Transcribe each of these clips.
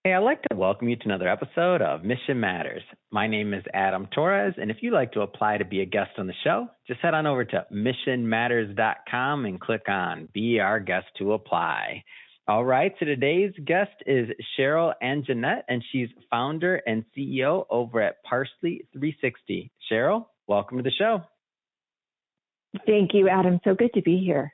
Hey, I'd like to welcome you to another episode of Mission Matters. My name is Adam Torres, and if you'd like to apply to be a guest on the show, just head on over to missionmatters.com and click on Be Our Guest to apply. All right, so today's guest is Cheryl Anjanette, and she's founder and CEO over at Parsley 360. Cheryl, welcome to the show. Thank you, Adam. So good to be here.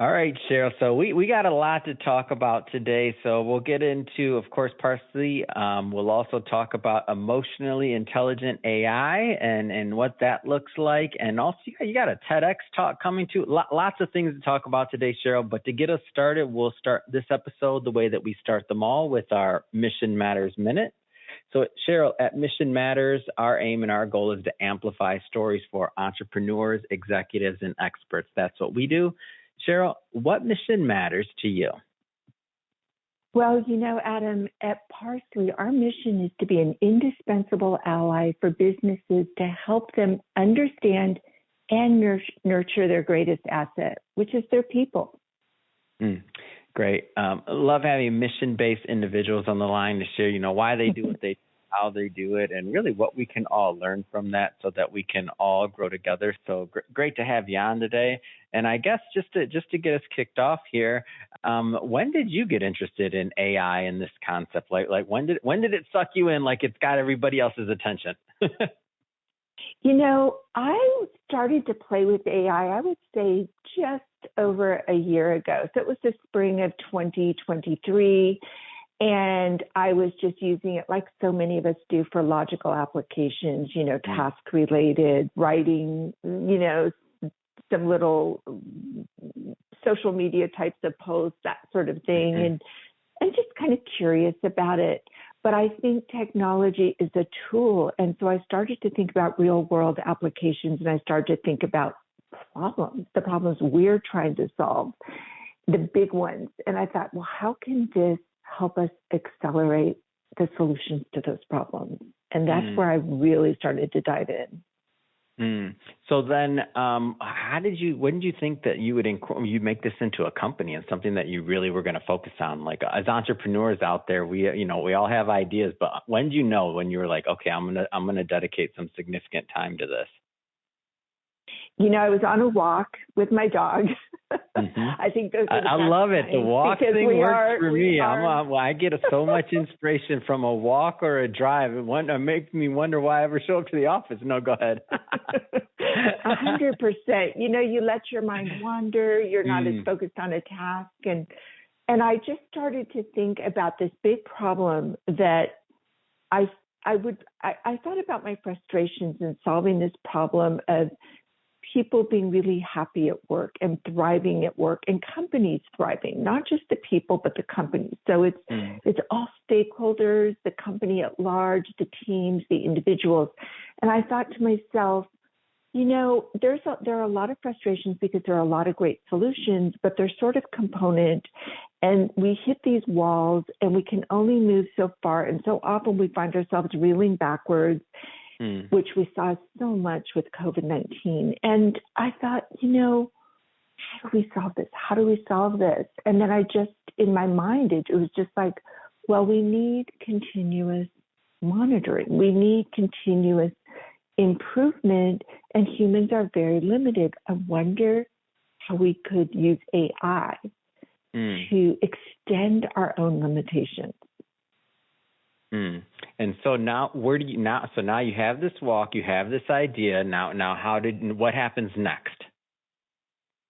All right, Cheryl. So we got a lot to talk about today. So we'll get into, of course, Parsley. We'll also talk about emotionally intelligent AI and what that looks like. And also, you got a TEDx talk coming too. Lots of things to talk about today, Cheryl. But to get us started, we'll start this episode the way that we start them all with our Mission Matters Minute. So, Cheryl, at Mission Matters, our aim and our goal is to amplify stories for entrepreneurs, executives, and experts. That's what we do. Cheryl, what mission matters to you? Well, Adam, at Parsley, our mission is to be an indispensable ally for businesses to help them understand and nurture their greatest asset, which is their people. Great. Love having mission-based individuals on the line to share, why they do what they do, how they do it, and really what we can all learn from that so that we can all grow together. So great to have you on today. And I guess just to get us kicked off here, when did you get interested in AI and this concept? Like when did it suck you in like it's got everybody else's attention? I started to play with AI, I would say just over a year ago. So it was the spring of 2023. And I was just using it like so many of us do for logical applications, task related, writing, some little social media types of posts, that sort of thing. And just kind of curious about it. But I think technology is a tool. And so I started to think about real world applications, and I started to think about the problems we're trying to solve, the big ones. And I thought, well, how can this help us accelerate the solutions to those problems? And that's where I really started to dive in. So then, when did you think that you'd make this into a company and something that you really were going to focus on? Like as entrepreneurs out there, we all have ideas, but when did you know when you were like, okay, I'm going to dedicate some significant time to this? I was on a walk with my dog. I think those are the I love it. The walk thing works for me. I get so much inspiration from a walk or a drive. It makes me wonder why I ever show up to the office. No, go ahead. 100%. You let your mind wander. You're not as focused on a task. And I just started to think about this big problem that I thought about my frustrations in solving this problem of people being really happy at work and thriving at work, and companies thriving, not just the people, but the companies. So it's all stakeholders, the company at large, the teams, the individuals. And I thought to myself, there are a lot of frustrations because there are a lot of great solutions, but they're sort of component, and we hit these walls and we can only move so far. And so often we find ourselves reeling backwards, which we saw so much with COVID-19. And I thought, how do we solve this? How do we solve this? And then in my mind, it was just like, well, we need continuous monitoring. We need continuous improvement, and humans are very limited. I wonder how we could use AI to extend our own limitations. And so now, So now you have this walk, you have this idea. Now, what happens next?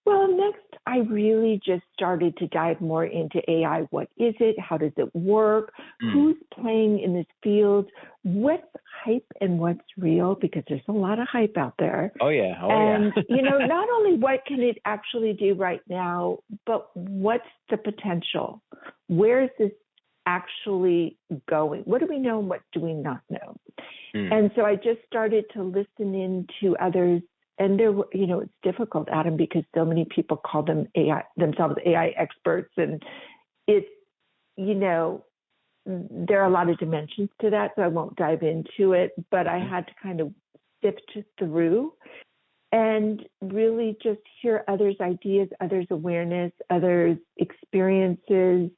Well, next, I really just started to dive more into AI. What is it? How does it work? Who's playing in this field? What's hype and what's real? Because there's a lot of hype out there. Oh, yeah. And, not only what can it actually do right now, but what's the potential? Where is this actually going? What do we know and what do we not know? And so I just started to listen in to others. And it's difficult, Adam, because so many people call themselves AI experts. And it's, there are a lot of dimensions to that, so I won't dive into it. But I had to kind of sift through and really just hear others' ideas, others' awareness, others' experiences,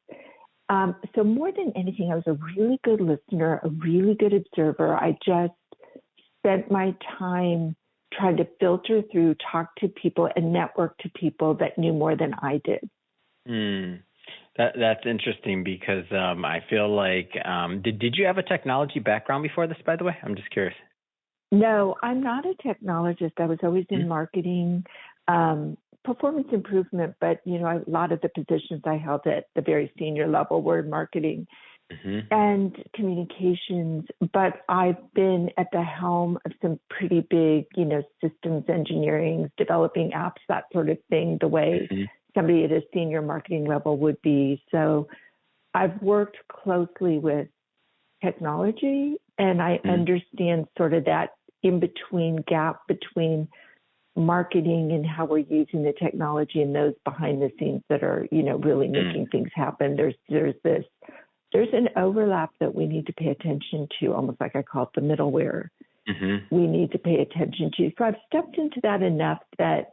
So more than anything, I was a really good listener, a really good observer. I just spent my time trying to filter through, talk to people, and network to people that knew more than I did. That's interesting because I feel like did you have a technology background before this, by the way? I'm just curious. No, I'm not a technologist. I was always in marketing, performance improvement, but a lot of the positions I held at the very senior level were in marketing and communications. But I've been at the helm of some pretty big, systems engineering, developing apps, that sort of thing, the way somebody at a senior marketing level would be. So I've worked closely with technology, and I understand sort of that in-between gap between marketing and how we're using the technology and those behind the scenes that are, really making things happen. There's an overlap that we need to pay attention to, almost like I call it the middleware. We need to pay attention to. So I've stepped into that enough that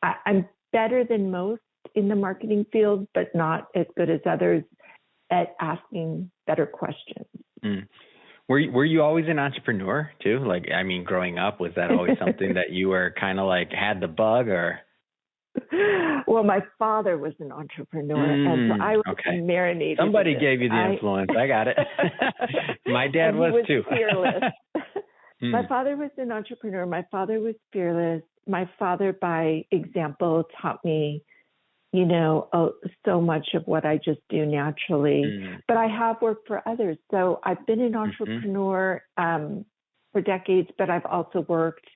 I'm better than most in the marketing field, but not as good as others at asking better questions. Were you always an entrepreneur too? Growing up, was that always something that you were kind of like had the bug, or? Well, my father was an entrepreneur, and so I was marinated. Somebody gave you the influence. I got it. My dad was too. Fearless. My father was an entrepreneur. My father was fearless. My father, by example, taught me, so much of what I just do naturally. But I have worked for others. So I've been an entrepreneur for decades, but I've also worked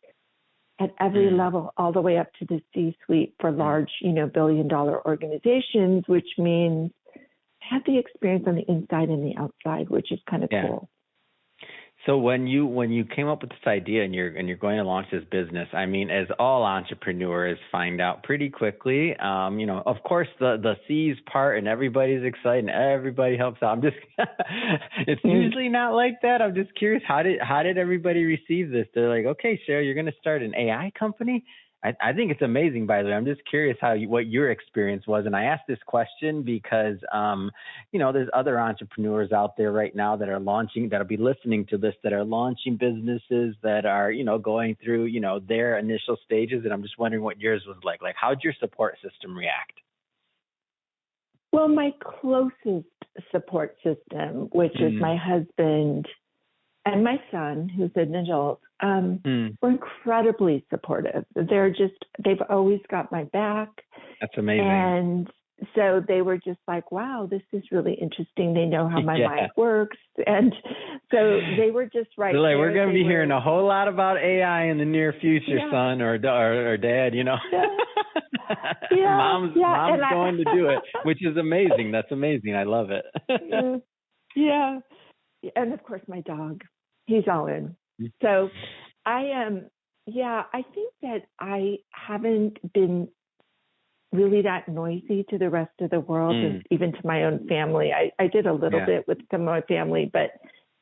at every level, all the way up to the C-suite for large, billion-dollar organizations, which means I have the experience on the inside and the outside, which is kind of cool. So when you came up with this idea and you're going to launch this business, as all entrepreneurs find out pretty quickly, of course the C's part and everybody's excited and everybody helps out. It's usually not like that. I'm just curious, how did everybody receive this? They're like, okay, Cheryl, you're going to start an AI company? I think it's amazing, by the way. I'm just curious what your experience was. And I asked this question because, there's other entrepreneurs out there right now that are launching, that'll be listening to this, that are launching businesses that are, going through, their initial stages. And I'm just wondering what yours was like. Like, how'd your support system react? Well, my closest support system, which is my husband and my son, who's an adult, were incredibly supportive. They've always got my back. That's amazing. And so they were just like, wow, this is really interesting. They know how my mind works. And so they were just right. They're like, we're going to be hearing a whole lot about AI in the near future, son or dad, Mom's going to do it, which is amazing. That's amazing. I love it. Yeah. And of course, my dog, he's all in. So I think that I haven't been really that noisy to the rest of the world, and even to my own family. I did a little bit with some of my family, but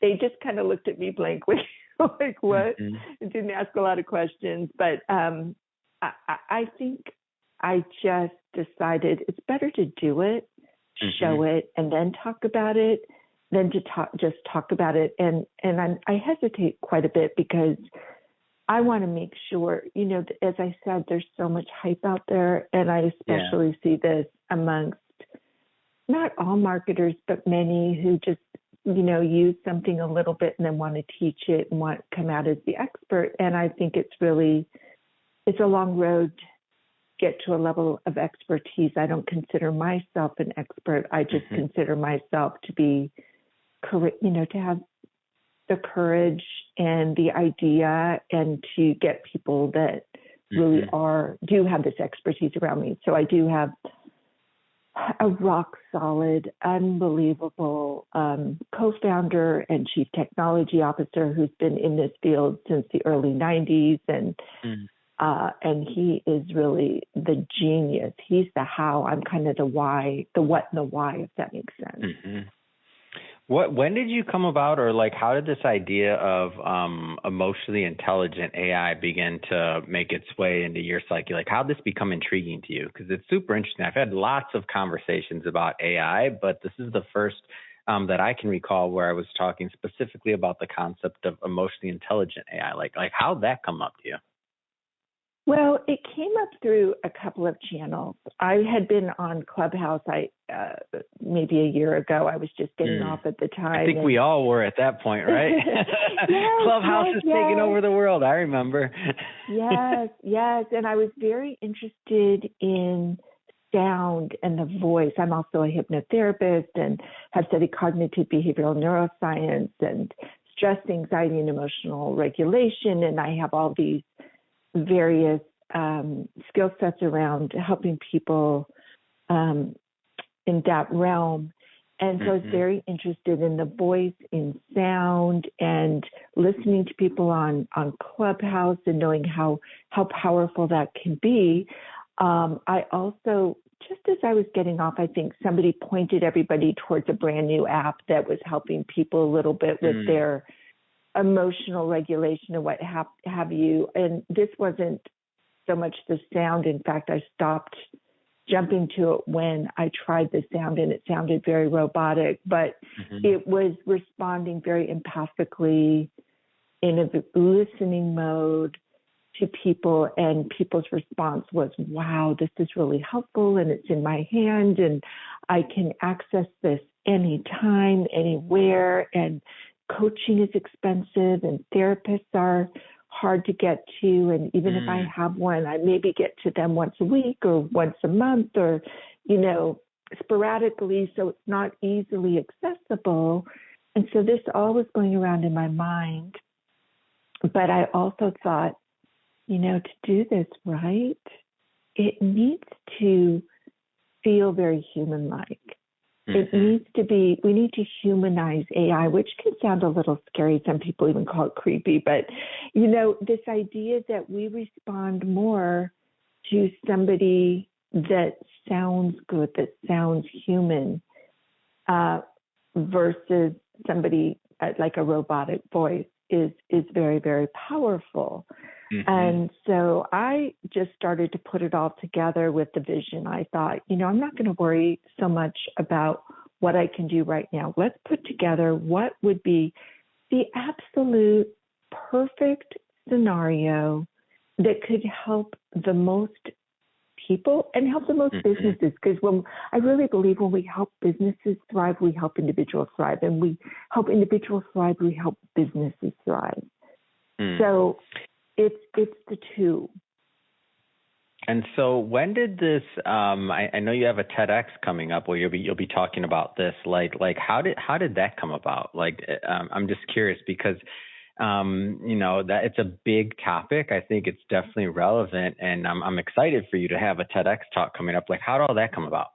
they just kind of looked at me blankly, like, what? And didn't ask a lot of questions. But I think I just decided it's better to do it, show it, and then talk about it, than to talk about it. And I hesitate quite a bit because I want to make sure, as I said, there's so much hype out there. And I especially see this amongst not all marketers, but many who just, use something a little bit and then want to teach it and want to come out as the expert. And I think it's a long road to get to a level of expertise. I don't consider myself an expert. I just consider myself to be, to have the courage and the idea and to get people that really do have this expertise around me. So I do have a rock solid, unbelievable co-founder and chief technology officer who's been in this field since the early 90s. And he is really the genius. He's the how. I'm kind of the why, the what and the why, if that makes sense. When did you come about, or like, how did this idea of emotionally intelligent AI begin to make its way into your psyche? Like, how did this become intriguing to you? Because it's super interesting. I've had lots of conversations about AI, but this is the first that I can recall where I was talking specifically about the concept of emotionally intelligent AI. Like how'd that come up to you? Well, it came up through a couple of channels. I had been on Clubhouse. Maybe a year ago. I was just getting off at the time. I think we all were at that point, right? Yes, Clubhouse is taking over the world. I remember. Yes. And I was very interested in sound and the voice. I'm also a hypnotherapist and have studied cognitive behavioral neuroscience and stress, anxiety, and emotional regulation. And I have all these various skill sets around helping people in that realm. And so I was very interested in the voice, in sound, and listening to people on Clubhouse and knowing how powerful that can be. I also, just as I was getting off, I think somebody pointed everybody towards a brand new app that was helping people a little bit with their emotional regulation and what have you. And this wasn't so much the sound. In fact, I stopped jumping to it when I tried the sound, and it sounded very robotic, but it was responding very empathically in a listening mode to people, and people's response was, wow, this is really helpful, and it's in my hand, and I can access this anytime, anywhere, and coaching is expensive, and therapists are hard to get to, and even if I have one, I maybe get to them once a week or once a month or, sporadically, so it's not easily accessible. And so this all was going around in my mind. But I also thought, to do this right, it needs to feel very human-like. It needs to be, we need to humanize AI, which can sound a little scary. Some people even call it creepy. But, this idea that we respond more to somebody that sounds good, that sounds human, versus somebody like a robotic voice is very, very powerful. And so I just started to put it all together with the vision. I thought, I'm not going to worry so much about what I can do right now. Let's put together what would be the absolute perfect scenario that could help the most people and help the most businesses. Because I really believe when we help businesses thrive, we help individuals thrive. And we help individuals thrive, we help businesses thrive. So it's the two. And so when did this, I know you have a TEDx coming up where you'll be talking about this, like how did that come about? I'm just curious because, that it's a big topic. I think it's definitely relevant, and I'm excited for you to have a TEDx talk coming up. Like, how did all that come about?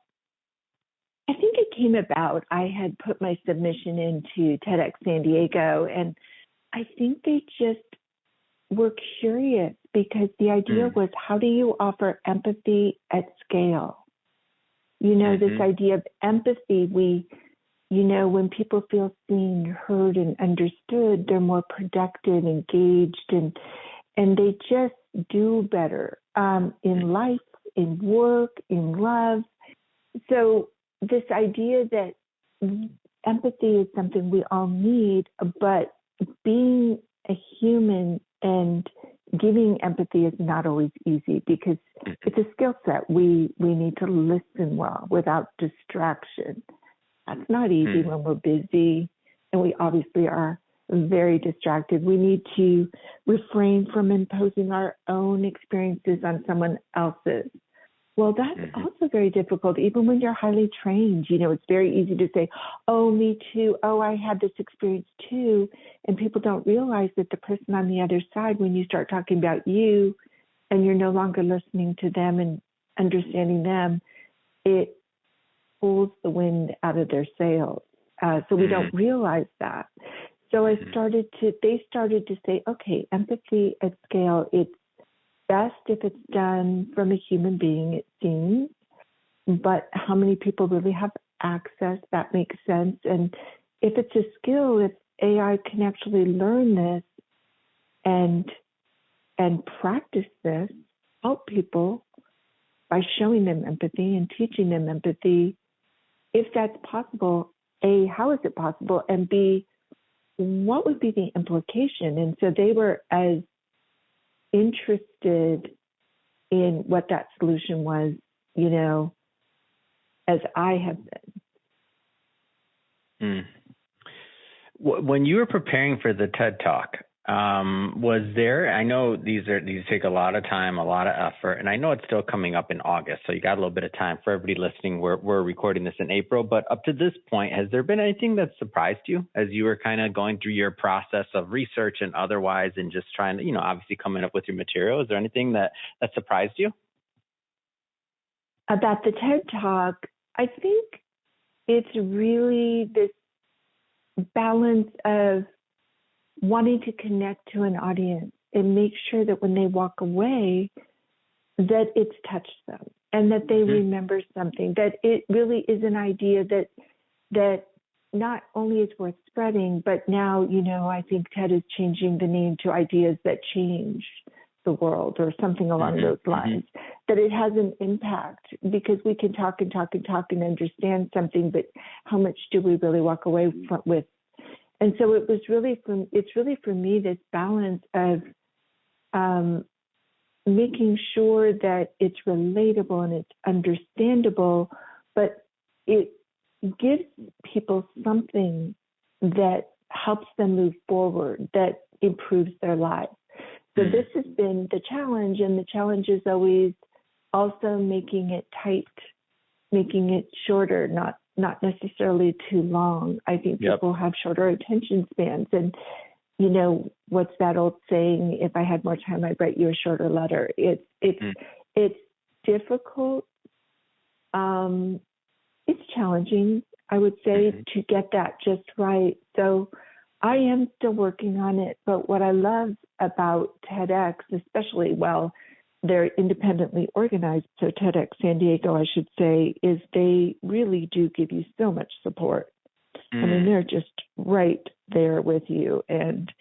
I think it came about, I had put my submission into TEDx San Diego, and I think they just were curious because the idea was, how do you offer empathy at scale? This idea of empathy, when people feel seen, heard, and understood, they're more productive, engaged, and they just do better in life, in work, in love. So this idea that empathy is something we all need, but being a human and giving empathy is not always easy because it's a skill set. We need to listen well without distraction. That's not easy when we're busy, and we obviously are very distracted. We need to refrain from imposing our own experiences on someone else's. Well, that's also very difficult, even when you're highly trained. It's very easy to say, oh, me too. Oh, I had this experience too. And people don't realize that the person on the other side, when you start talking about you and you're no longer listening to them and understanding them, it pulls the wind out of their sails. So we don't realize that. So they started to say, okay, empathy at scale, it's best if it's done from a human being, it seems, but how many people really have access? That makes sense. And if it's a skill, if AI can actually learn this and practice this, help people by showing them empathy and teaching them empathy, if that's possible, A, how is it possible? And B, what would be the implication? And so they were as interested in what that solution was, as I have been. When you were preparing for the TED Talk, was there, I know these take a lot of time, a lot of effort, and I know it's still coming up in August, so you got a little bit of time for everybody listening. We're recording this in April, but up to this point, has there been anything that surprised you as you were kind of going through your process of research and otherwise, and just trying to, obviously coming up with your material? Is there anything that surprised you? About the TED Talk, I think it's really this balance of wanting to connect to an audience and make sure that when they walk away, that it's touched them and that they remember something, that it really is an idea that not only is worth spreading, but now, I think TED is changing the name to Ideas That Change the World or something along those lines, that it has an impact, because we can talk and talk and talk and understand something, but how much do we really walk away with? And so it's really for me this balance of making sure that it's relatable and it's understandable, but it gives people something that helps them move forward, that improves their lives. So this has been the challenge, and the challenge is always also making it tight, making it shorter, not necessarily too long. I think people have shorter attention spans. And, what's that old saying? If I had more time, I'd write you a shorter letter. It's difficult. It's challenging, I would say, to get that just right. So I am still working on it. But what I love about TEDx, especially, they're independently organized, so TEDx San Diego, I should say, is they really do give you so much support. I mean, they're just right there with you. And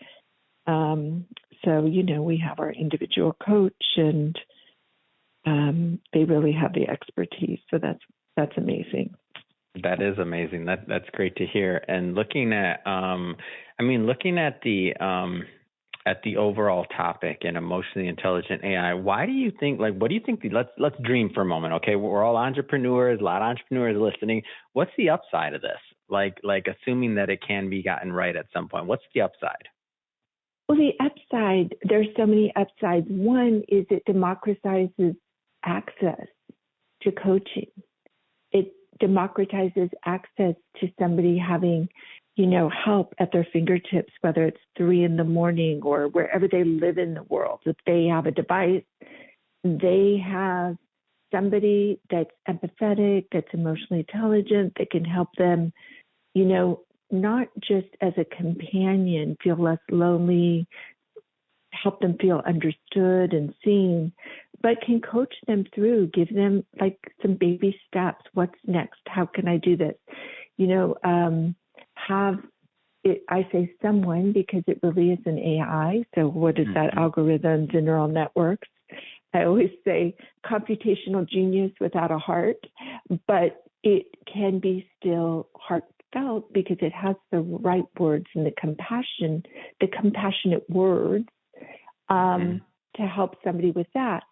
so, we have our individual coach, and they really have the expertise. So that's amazing. That is amazing. That's great to hear. And looking at the overall topic and emotionally intelligent AI, what do you think, let's dream for a moment. Okay. We're all entrepreneurs, a lot of entrepreneurs listening. What's the upside of this? Like assuming that it can be gotten right at some point, what's the upside? Well, the upside, there's so many upsides. One is it democratizes access to coaching. It democratizes access to somebody having, help at their fingertips, whether it's 3 a.m. or wherever they live in the world. If they have a device, they have somebody that's empathetic, that's emotionally intelligent, that can help them, not just as a companion, feel less lonely, help them feel understood and seen, but can coach them through, give them some baby steps. What's next? How can I do this? Have it, I say someone because it really is an AI. So what is that? Algorithms and neural networks. I always say computational genius without a heart, but it can be still heartfelt because it has the right words and the compassionate words to help somebody with that.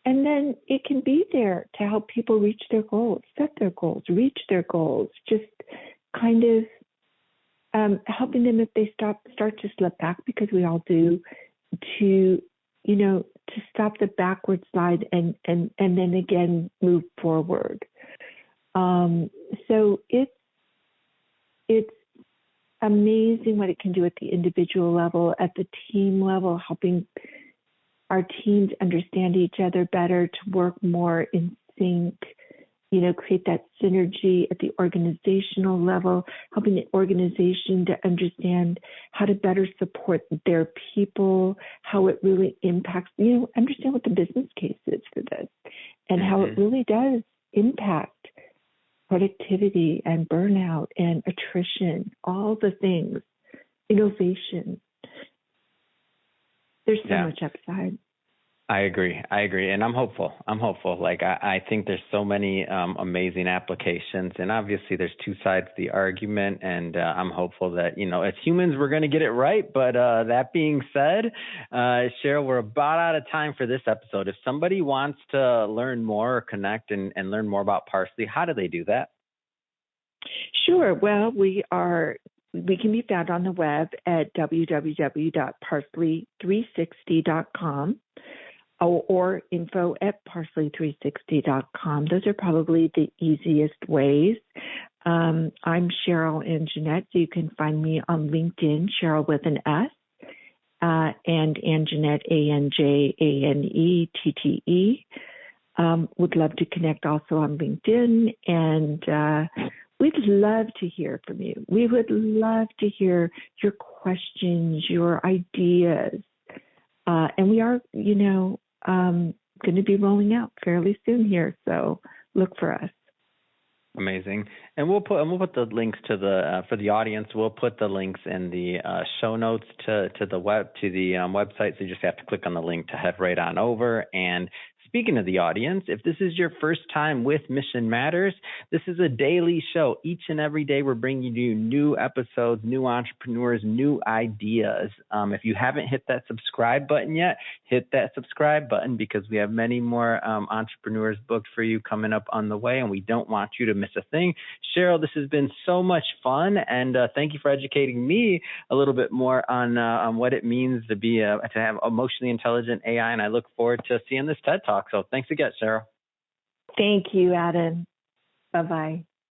And then it can be there to help people reach their goals, set their goals, reach their goals, just kind of helping them if they start to slip back, because we all do, to stop the backward slide and then again move forward. So it's amazing what it can do at the individual level, at the team level, helping our teams understand each other better, to work more in sync, create that synergy at the organizational level, helping the organization to understand how to better support their people, how it really impacts, understand what the business case is for this, and how it really does impact productivity and burnout and attrition, all the things, innovation. There's so much upside. I agree. And I'm hopeful. Like, I think there's so many amazing applications, and obviously there's two sides to the argument, and I'm hopeful that, as humans, we're going to get it right. But that being said, Cheryl, we're about out of time for this episode. If somebody wants to learn more or connect and learn more about Parse.ly, how do they do that? Sure. Well, we can be found on the web at www.parsley360.com. or info@parsley360.com. Those are probably the easiest ways. I'm Cheryl Anjanette, so you can find me on LinkedIn, Cheryl with an S, and Anjanette, ANJANETTE. Would love to connect also on LinkedIn, and we'd love to hear from you. We would love to hear your questions, your ideas. And we are, going to be rolling out fairly soon here, so look for us. Amazing, and we'll put the links to the for the audience. We'll put the links in the show notes to the website. So you just have to click on the link to head right on over. And speaking of the audience, if this is your first time with Mission Matters, this is a daily show. Each and every day, we're bringing you new episodes, new entrepreneurs, new ideas. If you haven't hit that subscribe button yet, hit that subscribe button, because we have many more entrepreneurs booked for you coming up on the way, and we don't want you to miss a thing. Cheryl, this has been so much fun, and thank you for educating me a little bit more on what it means to have emotionally intelligent AI, and I look forward to seeing this TED Talk. So thanks again, Cheryl. Thank you, Adam. Bye-bye.